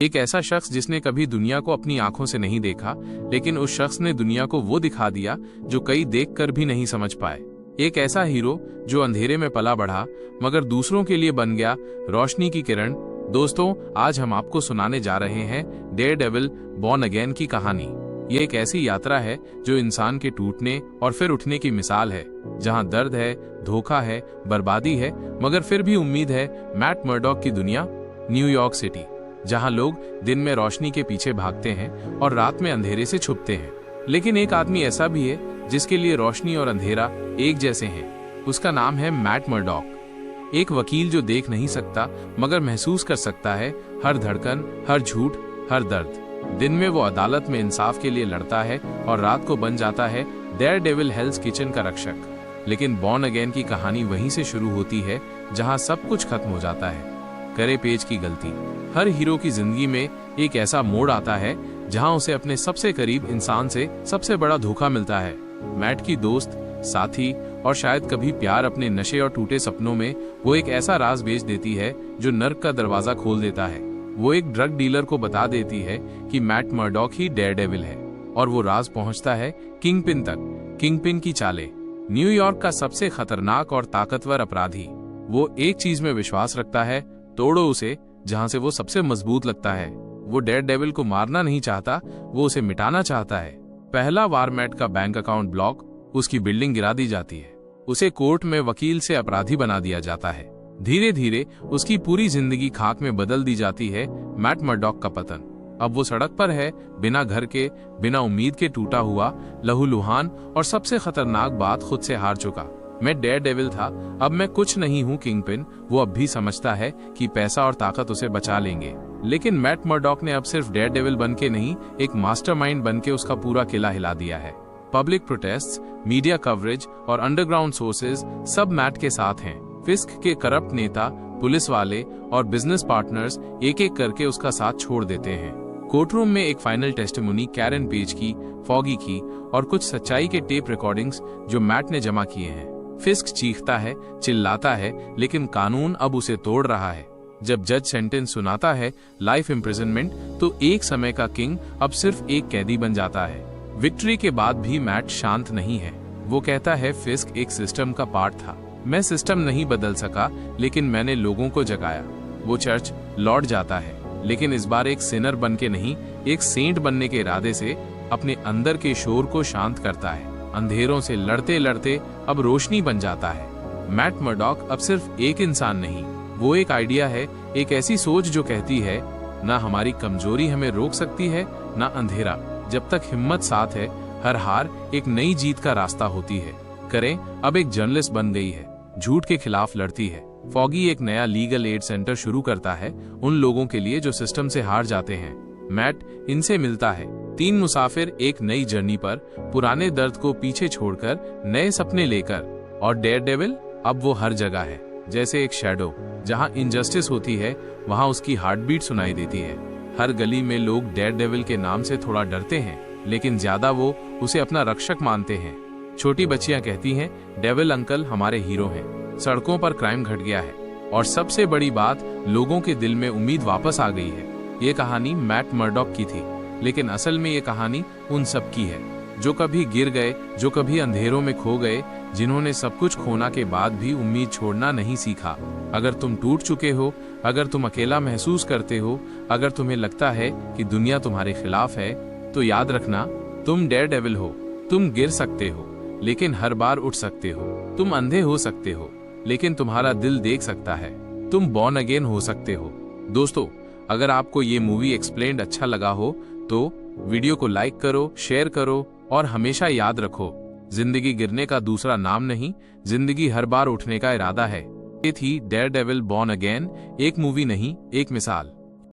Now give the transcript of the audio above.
एक ऐसा शख्स जिसने कभी दुनिया को अपनी आंखों से नहीं देखा, लेकिन उस शख्स ने दुनिया को वो दिखा दिया जो कई देखकर भी नहीं समझ पाए। एक ऐसा हीरो जो अंधेरे में पला बढ़ा मगर दूसरों के लिए बन गया रोशनी की किरण। दोस्तों, आज हम आपको सुनाने जा रहे हैं डेयरडेविल बॉर्न अगेन की कहानी। ये एक ऐसी यात्रा है जो इंसान के टूटने और फिर उठने की मिसाल है, जहां दर्द है, धोखा है, बर्बादी है, मगर फिर भी उम्मीद है। मैट मर्डॉक की दुनिया, न्यूयॉर्क सिटी, जहां लोग दिन में रोशनी के पीछे भागते हैं और रात में अंधेरे से छुपते हैं। लेकिन एक आदमी ऐसा भी है जिसके लिए रोशनी और अंधेरा एक जैसे हैं। उसका नाम है मैट मर्डॉक। एक वकील जो देख नहीं सकता मगर महसूस कर सकता है हर धड़कन, हर झूठ, हर दर्द। दिन में वो अदालत में इंसाफ के लिए लड़ता है और रात को बन जाता है डेयरडेविल हेल्स किचन का रक्षक। लेकिन बॉर्न अगेन की कहानी वहीं से शुरू होती है जहां सब कुछ खत्म हो जाता है। करे पेज की गलती। हर हीरो की जिंदगी में एक ऐसा मोड़ आता है जहां उसे अपने सबसे करीब इंसान से सबसे बड़ा धोखा मिलता है। मैट की दोस्त, साथी और शायद कभी प्यार अपने नशे और टूटे सपनों में वो एक ऐसा राज बेच देती है जो नर्क का दरवाजा खोल देता है। वो एक ड्रग डीलर को बता देती है कि मैट मर्डॉक ही डेयरडेविल है, और वो राज पहुंचता है किंगपिन तक। किंगपिन की चालें। न्यूयॉर्क का सबसे खतरनाक और ताकतवर अपराधी। वो एक चीज में विश्वास रखता है, तोड़ो उसे जहां से वो सबसे मजबूत लगता है। वो डेयरडेविल को मारना नहीं चाहता, वो उसे मिटाना चाहता है। पहला वार मैट का बैंक अकाउंट ब्लॉक, उसकी बिल्डिंग गिरा दी जाती है, उसे कोर्ट में वकील से अपराधी बना दिया जाता है। धीरे धीरे उसकी पूरी जिंदगी खाक में बदल दी जाती है। मैट मर्डॉक का पतन। अब वो सड़क पर है, बिना घर के, बिना उम्मीद के, टूटा हुआ, लहूलुहान, और सबसे खतरनाक बात, खुद से हार चुका। मैं डेयरडेविल था, अब मैं कुछ नहीं हूँ किंगपिन। वो अब भी समझता है कि पैसा और ताकत उसे बचा लेंगे। लेकिन मैट मर्डॉक ने अब सिर्फ डेयरडेविल बनके नहीं, एक मास्टरमाइंड बनके उसका पूरा किला हिला दिया है। पब्लिक प्रोटेस्ट्स, मीडिया कवरेज और अंडरग्राउंड सोर्सेज सब मैट के साथ हैं। फिस्क के करप्ट नेता, पुलिस वाले और बिजनेस पार्टनर्स एक एक करके उसका साथ छोड़ देते हैं। कोर्टरूम में एक फाइनल टेस्टिमोनी कैरन पेज की, फॉगी की और कुछ सच्चाई के टेप रिकॉर्डिंग्स जो मैट ने जमा किए हैं। फिस्क चीखता है, चिल्लाता है, लेकिन कानून अब उसे तोड़ रहा है। जब जज सेंटेंस सुनाता है, लाइफ इम्प्रिजनमेंट, तो एक समय का किंग अब सिर्फ एक कैदी बन जाता है। विक्ट्री के बाद भी मैट शांत नहीं है। वो कहता है, फिस्क एक सिस्टम का पार्ट था। मैं सिस्टम नहीं बदल सका, लेकिन मैंने लोगों को जगाया। वो चर्च लौट जाता है, लेकिन इस बार एक सिनर बन के नहीं, एक सेंट बनने के इरादे से अपने अंदर के शोर को शांत करता है। अंधेरों से लड़ते लड़ते अब रोशनी बन जाता है। मैट मर्डॉक अब सिर्फ एक इंसान नहीं, वो एक आइडिया है, एक ऐसी सोच जो कहती है, ना हमारी कमजोरी हमें रोक सकती है, ना अंधेरा। जब तक हिम्मत साथ है, हर हार एक नई जीत का रास्ता होती है। करें अब एक जर्नलिस्ट बन गई है, झूठ के खिलाफ लड़ती है। फॉगी एक नया लीगल एड सेंटर शुरू करता है उन लोगों के लिए जो सिस्टम से हार जाते हैं। मैट इनसे मिलता है। 3 मुसाफिर एक नई जर्नी पर, पुराने दर्द को पीछे छोड़कर, नए सपने लेकर। और डेयरडेविल अब वो हर जगह है, जैसे एक शैडो। जहां इनजस्टिस होती है वहां उसकी हार्ट बीट सुनाई देती है। हर गली में लोग डेयरडेविल के नाम से थोड़ा डरते हैं, लेकिन ज्यादा वो उसे अपना रक्षक मानते हैं। छोटी बच्चियां कहती हैं, डेविल अंकल हमारे हीरो हैं। सड़कों पर क्राइम घट गया है, और सबसे बड़ी बात, लोगों के दिल में उम्मीद वापस आ गई है। ये कहानी मैट मर्डॉक की थी, लेकिन असल में ये कहानी उन सब की है जो कभी गिर गए, जो कभी अंधेरों में खो गए, जिन्होंने सब कुछ खोना के बाद भी उम्मीद छोड़ना नहीं सीखा। अगर तुम टूट चुके हो, अगर तुम अकेला महसूस करते हो, अगर तुम्हें लगता है कि दुनिया तुम्हारे खिलाफ है, तो याद रखना, तुम डेयरडेविल हो। तुम गिर सकते हो, लेकिन हर बार उठ सकते हो। तुम अंधे हो सकते हो, लेकिन तुम्हारा दिल देख सकता है। तुम बॉर्न अगेन हो सकते हो। दोस्तों, अगर आपको ये मूवी एक्सप्लेन्ड अच्छा लगा हो तो वीडियो को लाइक करो, शेयर करो, और हमेशा याद रखो, जिंदगी गिरने का दूसरा नाम नहीं, जिंदगी हर बार उठने का इरादा है। ये थी डेयरडेविल बॉर्न अगेन, एक मूवी नहीं, एक मिसाल।